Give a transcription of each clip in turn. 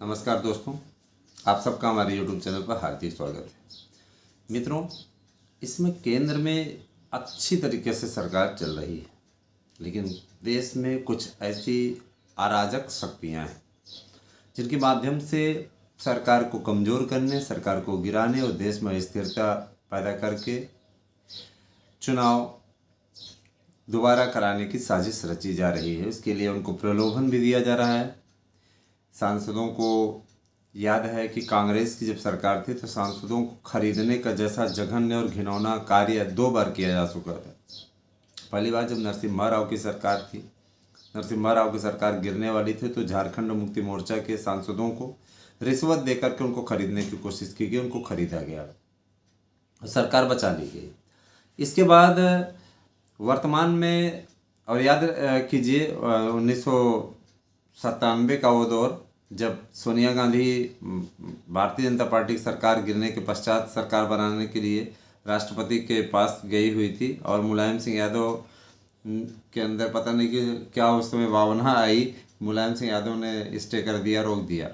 नमस्कार दोस्तों, आप सबका हमारे YouTube चैनल पर हार्दिक स्वागत है। मित्रों, इसमें केंद्र में अच्छी तरीके से सरकार चल रही है, लेकिन देश में कुछ ऐसी अराजक शक्तियां हैं जिनके माध्यम से सरकार को कमज़ोर करने, सरकार को गिराने और देश में अस्थिरता पैदा करके चुनाव दोबारा कराने की साजिश रची जा रही है। इसके लिए उनको प्रलोभन भी दिया जा रहा है। सांसदों को याद है कि कांग्रेस की जब सरकार थी तो सांसदों को खरीदने का जैसा जघन्य और घिनौना कार्य 2 बार किया जा चुका था। पहली बार जब नरसिम्हा राव की सरकार थी, नरसिम्हा राव की सरकार गिरने वाली थी तो झारखंड मुक्ति मोर्चा के सांसदों को रिश्वत देकर के उनको खरीदने की कोशिश की गई, उनको खरीदा गया, सरकार बचा ली गई। इसके बाद वर्तमान में, और याद कीजिए 1997 का वो दौर जब सोनिया गांधी भारतीय जनता पार्टी की सरकार गिरने के पश्चात सरकार बनाने के लिए राष्ट्रपति के पास गई हुई थी और मुलायम सिंह यादव के अंदर पता नहीं कि क्या उस समय भावना आई, मुलायम सिंह यादव ने स्टे कर दिया, रोक दिया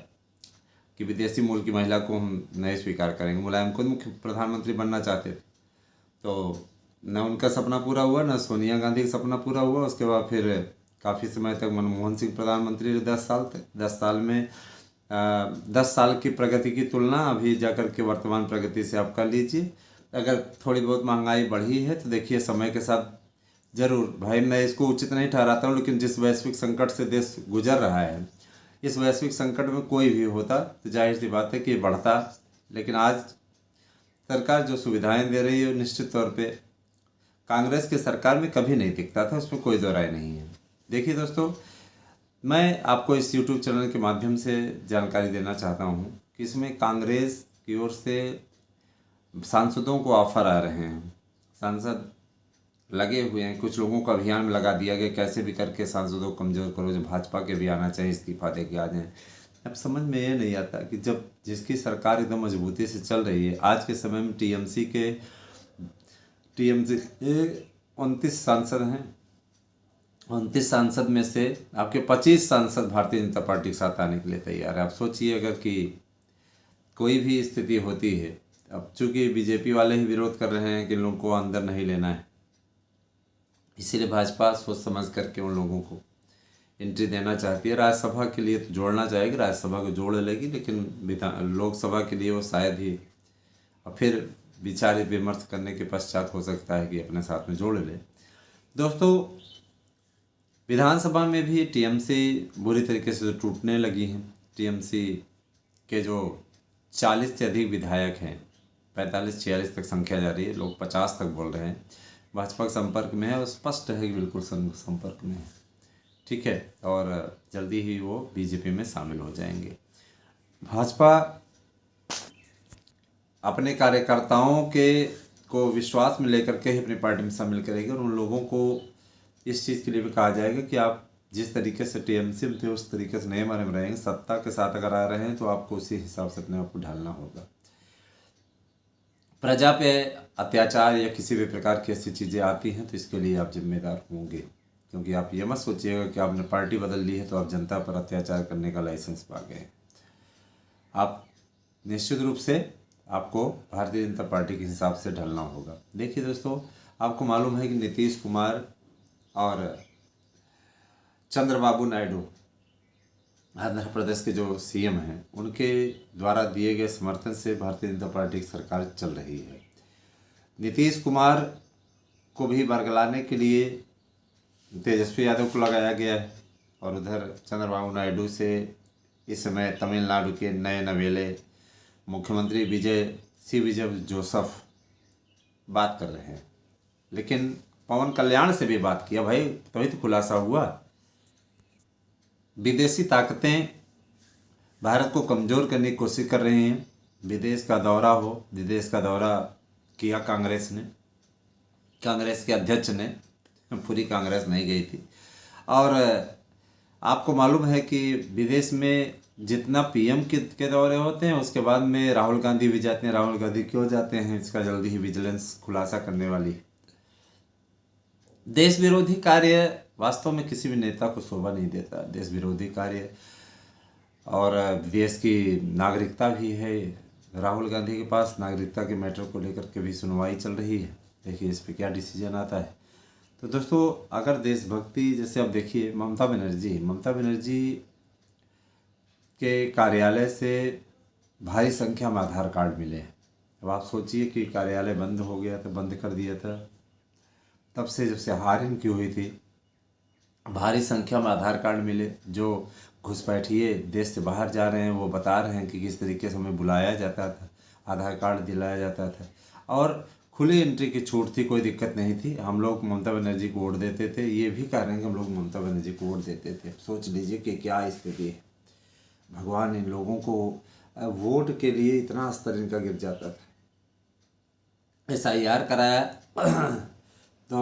कि विदेशी मूल की महिला को हम नहीं स्वीकार करेंगे। मुलायम खुद मुख्य प्रधानमंत्री बनना चाहते थे, तो न उनका सपना पूरा हुआ, न सोनिया गांधी का सपना पूरा हुआ। उसके बाद फिर काफ़ी समय तक मनमोहन सिंह प्रधानमंत्री रहे, 10 साल तक। 10 साल में 10 साल की प्रगति की तुलना अभी जाकर के वर्तमान प्रगति से आप कर लीजिए। अगर थोड़ी बहुत महंगाई बढ़ी है तो देखिए समय के साथ ज़रूर, भाई मैं इसको उचित नहीं ठहराता हूँ, लेकिन जिस वैश्विक संकट से देश गुजर रहा है, इस वैश्विक संकट में कोई भी होता तो जाहिर सी बात है कि बढ़ता। लेकिन आज सरकार जो सुविधाएँ दे रही है निश्चित तौर पर कांग्रेस की सरकार में कभी नहीं दिखता था, उसमें कोई दो राय नहीं है। देखिए दोस्तों, मैं आपको इस YouTube चैनल के माध्यम से जानकारी देना चाहता हूँ कि इसमें कांग्रेस की ओर से सांसदों को ऑफर आ रहे हैं, सांसद लगे हुए हैं, कुछ लोगों को अभियान में लगा दिया गया, कैसे भी करके सांसदों को कमज़ोर करो, जो भाजपा के भी आना चाहिए, इस्तीफा दे के आ जाएँ। अब समझ में ये नहीं आता कि जब जिसकी सरकार एकदम मजबूती से चल रही है, आज के समय में टीएमसी के 29 सांसद हैं, 29 सांसद में से आपके 25 सांसद भारतीय जनता पार्टी के साथ आने के लिए तैयार है। आप सोचिए अगर कि कोई भी स्थिति होती है, अब चूंकि बीजेपी वाले ही विरोध कर रहे हैं कि लोगों को अंदर नहीं लेना है, इसीलिए भाजपा सोच समझ करके उन लोगों को एंट्री देना चाहती है। राज्यसभा के लिए तो जोड़ना चाहेगी, राज्यसभा को जोड़ लेगी, लेकिन लोकसभा के लिए वो शायद ही और फिर विचार विमर्श करने के पश्चात हो सकता है कि अपने साथ में जोड़ ले। दोस्तों, विधानसभा में भी टीएमसी बुरी तरीके से टूटने लगी हैं। टीएमसी के जो 40 से अधिक विधायक हैं, 45-46 तक संख्या जा रही है, लोग 50 तक बोल रहे हैं, भाजपा के संपर्क में है और स्पष्ट है कि बिल्कुल संपर्क में है, ठीक है, और जल्दी ही वो बीजेपी में शामिल हो जाएंगे। भाजपा अपने कार्यकर्ताओं को विश्वास में लेकर के ही अपनी पार्टी में शामिल करेगी और उन लोगों को इस चीज़ के लिए भी कहा जाएगा कि आप जिस तरीके से टीएमसी में थे उस तरीके से नियम में रहेंगे, सत्ता के साथ अगर आ रहे हैं तो आपको उसी हिसाब से अपने आप को ढालना होगा। प्रजा पे अत्याचार या किसी भी प्रकार की ऐसी चीज़ें आती हैं तो इसके लिए आप जिम्मेदार होंगे, क्योंकि आप ये मत सोचिएगा कि आपने पार्टी बदल ली है तो आप जनता पर अत्याचार करने का लाइसेंस पा गए। आप निश्चित रूप से आपको भारतीय जनता पार्टी के हिसाब से ढलना होगा। देखिए दोस्तों, आपको मालूम है कि नीतीश कुमार और चंद्रबाबू नायडू आंध्र प्रदेश के जो सीएम हैं, उनके द्वारा दिए गए समर्थन से भारतीय जनता पार्टी की सरकार चल रही है। नीतीश कुमार को भी बरगलाने के लिए तेजस्वी यादव को लगाया गया है और उधर चंद्रबाबू नायडू से इस समय तमिलनाडु के नए नवेले मुख्यमंत्री विजय जोसेफ बात कर रहे हैं। लेकिन पवन कल्याण से भी बात किया भाई, तभी तो खुलासा हुआ। विदेशी ताकतें भारत को कमज़ोर करने की कोशिश कर रही हैं। विदेश का दौरा किया कांग्रेस ने, कांग्रेस के अध्यक्ष ने, पूरी कांग्रेस नहीं गई थी। और आपको मालूम है कि विदेश में जितना पीएम के दौरे होते हैं उसके बाद में राहुल गांधी भी जाते हैं। राहुल गांधी क्यों जाते हैं, इसका जल्दी ही विजिलेंस खुलासा करने वाली है। देश विरोधी कार्य वास्तव में किसी भी नेता को शोभा नहीं देता। देश विरोधी कार्य और देश की नागरिकता भी है राहुल गांधी के पास। नागरिकता के मैटर को लेकर के भी सुनवाई चल रही है, देखिए इस पे क्या डिसीजन आता है। तो दोस्तों अगर देशभक्ति, जैसे अब देखिए ममता बनर्जी के कार्यालय से भारी संख्या में आधार कार्ड मिले। अब आप सोचिए कि कार्यालय बंद हो गया था, बंद कर दिया था, तब से जब से हार इनकी हुई थी भारी संख्या में आधार कार्ड मिले। जो घुसपैठिए देश से बाहर जा रहे हैं वो बता रहे हैं कि किस तरीके से हमें बुलाया जाता था, आधार कार्ड दिलाया जाता था और खुली एंट्री की छूट थी, कोई दिक्कत नहीं थी। हम लोग ममता बनर्जी को वोट देते थे, ये भी कह रहे हैं कि हम लोग ममता बनर्जी को वोट देते थे। सोच लीजिए कि क्या स्थिति है। भगवान इन लोगों को वोट के लिए इतना स्तर इनका गिर जाता था। SIR कराया तो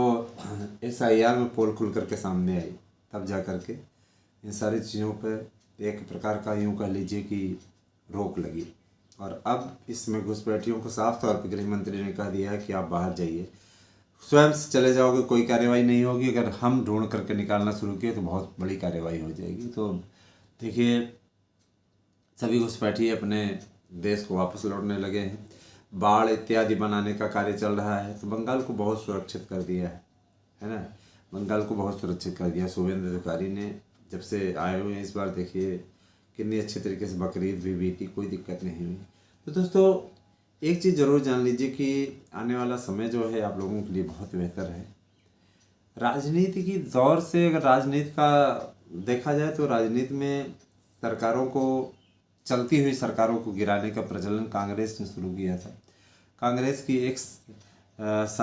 SIR में पोल खुल करके सामने आई, तब जा कर के इन सारी चीज़ों पर एक प्रकार का यूँ कह लीजिए कि रोक लगी। और अब इसमें घुसपैठियों को साफ तौर पर गृह मंत्री ने कह दिया है कि आप बाहर जाइए, स्वयं से चले जाओगे, कोई कार्रवाई नहीं होगी। अगर हम ढूंढ करके निकालना शुरू किए तो बहुत बड़ी कार्रवाई हो जाएगी। तो देखिए सभी घुसपैठी अपने देश को वापस लौटने लगे हैं। बाढ़ इत्यादि बनाने का कार्य चल रहा है, तो बंगाल को बहुत सुरक्षित कर दिया है ना। बंगाल को बहुत सुरक्षित कर दिया शुभेंदु अधिकारी ने जब से आए हुए हैं। इस बार देखिए कितनी अच्छी तरीके से बकरीद भी बीती, कोई दिक्कत नहीं हुई। तो दोस्तों एक चीज़ ज़रूर जान लीजिए कि आने वाला समय जो है आप लोगों के लिए बहुत बेहतर है। राजनीति की दौर से अगर राजनीति का देखा जाए तो राजनीति में सरकारों को, चलती हुई सरकारों को गिराने का प्रचलन कांग्रेस ने शुरू किया था। कांग्रेस की एक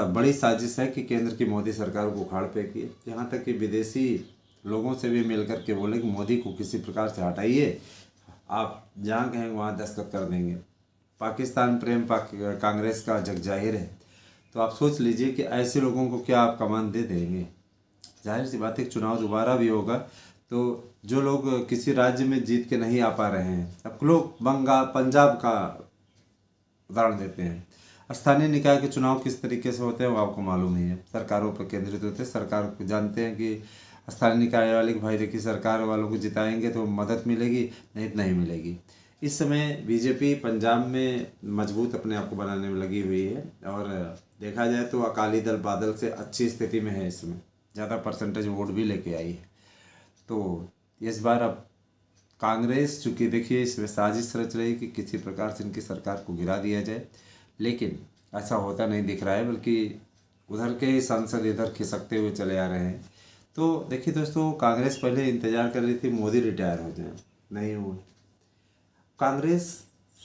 बड़ी साजिश है कि केंद्र की मोदी सरकार को उखाड़ फेंकिए, यहाँ तक कि विदेशी लोगों से भी मिल करके बोले कि मोदी को किसी प्रकार से हटाइए, आप जहाँ कहें वहाँ दस्तखत कर देंगे। पाकिस्तान प्रेम कांग्रेस का जग जाहिर है। तो आप सोच लीजिए कि ऐसे लोगों को क्या आप कमान दे देंगे। जाहिर सी बात है चुनाव दोबारा भी होगा तो जो लोग किसी राज्य में जीत के नहीं आ पा रहे हैं, अब लोग पंजाब का उदाहरण देते हैं। स्थानीय निकाय के चुनाव किस तरीके से होते हैं वो आपको मालूम ही है, सरकारों पर केंद्रित होते हैं। सरकार को जानते हैं कि स्थानीय निकाय वाले कि भाई देखिए सरकार वालों को जिताएंगे तो मदद मिलेगी, नहीं तो नहीं मिलेगी। इस समय बीजेपी पंजाब में मजबूत अपने आप को बनाने में लगी हुई है और देखा जाए तो अकाली दल बादल से अच्छी स्थिति में है, इसमें ज़्यादा परसेंटेज वोट भी लेके आई है। तो इस बार अब कांग्रेस चूँकि देखिए इसमें साजिश रच रही कि किसी प्रकार से इनकी सरकार को गिरा दिया जाए, लेकिन ऐसा होता नहीं दिख रहा है, बल्कि उधर के ही सांसद इधर खिसकते हुए चले आ रहे हैं। तो देखिए दोस्तों कांग्रेस पहले इंतजार कर रही थी मोदी रिटायर हो जाए, नहीं हुए। कांग्रेस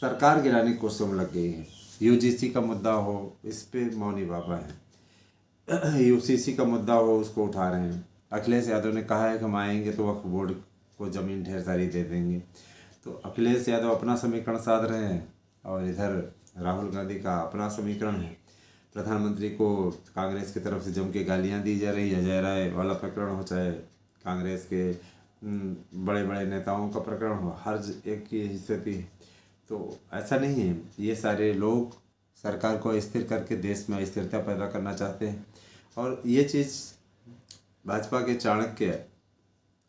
सरकार गिराने की कोशिशों में लग गई है। UGC का मुद्दा हो, इस पे मौनी बाबा है। UCC का मुद्दा हो, उसको उठा रहे हैं। अखिलेश यादव ने कहा है कि हम आएंगे तो वक्फ बोर्ड को ज़मीन ढेर सारी दे देंगे। तो अखिलेश यादव अपना समीकरण साध रहे हैं और इधर राहुल गांधी का अपना समीकरण है। प्रधानमंत्री को कांग्रेस की तरफ से जम के गालियाँ दी जा रही है, अजय राय वाला प्रकरण हो चाहे कांग्रेस के बड़े बड़े नेताओं का प्रकरण हो, हर एक की स्थिति है। तो ऐसा नहीं है, ये सारे लोग सरकार को अस्थिर करके देश में अस्थिरता पैदा करना चाहते हैं और ये चीज़ भाजपा के चाणक्य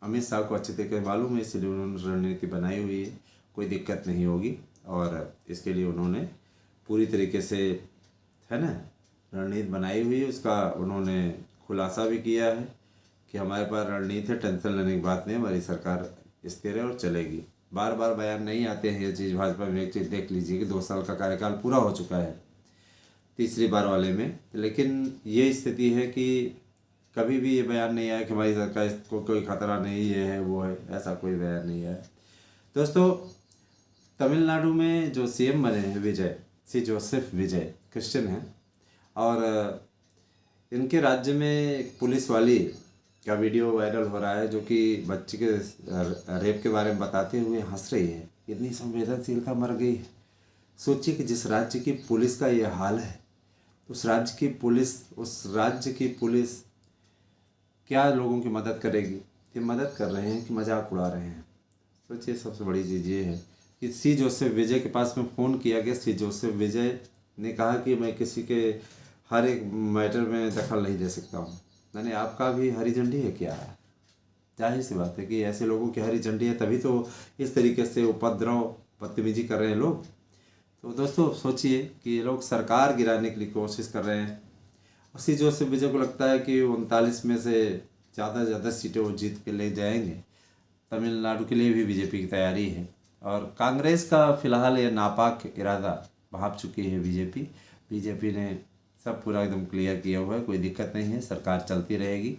अमित शाह को अच्छे तरीके मालूम है, इसलिए उन्होंने रणनीति बनाई हुई है। कोई दिक्कत नहीं होगी और इसके लिए उन्होंने पूरी तरीके से है ना रणनीति बनाई हुई है। उसका उन्होंने खुलासा भी किया है कि हमारे पास रणनीति है, टेंशन लेने की बात नहीं, हमारी सरकार स्थिर है और चलेगी। बार बार बयान नहीं आते हैं ये चीज़ भाजपा में। एक चीज़ देख लीजिए कि 2 साल का कार्यकाल पूरा हो चुका है तीसरी बार वाले में, लेकिन ये स्थिति है कि कभी भी ये बयान नहीं आया कि हमारी सरकार को कोई खतरा नहीं, ये है वो है, ऐसा कोई बयान नहीं आया। दोस्तों तमिलनाडु में जो CM बने हैं सी जोसेफ विजय क्रिश्चियन हैं और इनके राज्य में एक पुलिस वाली का वीडियो वायरल हो रहा है जो कि बच्चे के रेप के बारे में बताते हुए हंस रही है। इतनी संवेदनशीलता मर गई है। सोचिए कि जिस राज्य की पुलिस का ये हाल है उस राज्य की पुलिस क्या लोगों की मदद करेगी? ये मदद कर रहे हैं कि मजाक उड़ा रहे हैं। सोचिए सबसे बड़ी चीज़ ये है कि सी जोसेफ विजय के पास में फ़ोन किया गया। सी जोसेफ विजय ने कहा कि मैं किसी के हर एक मैटर में दखल नहीं दे सकता हूँ। मैंने आपका भी हरी झंडी है क्या? जाहिर सी बात है कि ऐसे लोगों की हरी झंडी है, तभी तो इस तरीके से उपद्रव बदतमीजी कर रहे हैं लोग। तो दोस्तों सोचिए कि ये लोग सरकार गिराने के लिए कोशिश कर रहे हैं। उसी जो से मुझे को लगता है कि 39 में से ज़्यादा से ज़्यादा सीटें वो जीत के ले जाएंगे। तमिलनाडु के लिए भी बीजेपी की तैयारी है, और कांग्रेस का फिलहाल ये नापाक इरादा भाप चुकी है बीजेपी ने सब पूरा एकदम क्लियर किया हुआ है। कोई दिक्कत नहीं है, सरकार चलती रहेगी,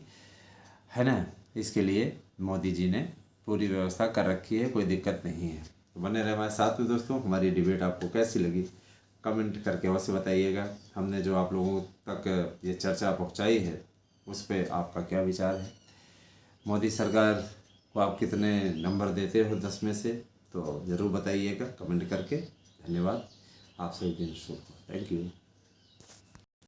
है ना। इसके लिए मोदी जी ने पूरी व्यवस्था कर रखी है, कोई दिक्कत नहीं है। तो बने रहे हमारे साथ में दोस्तों। हमारी डिबेट आपको कैसी लगी कमेंट करके अवश्य बताइएगा। हमने जो आप लोगों तक ये चर्चा पहुंचाई है उस पर आपका क्या विचार है। मोदी सरकार को आप कितने नंबर देते हो 10 में से, तो ज़रूर बताइएगा कमेंट करके। धन्यवाद। आप सभी दिन शुभ हो। Thank you.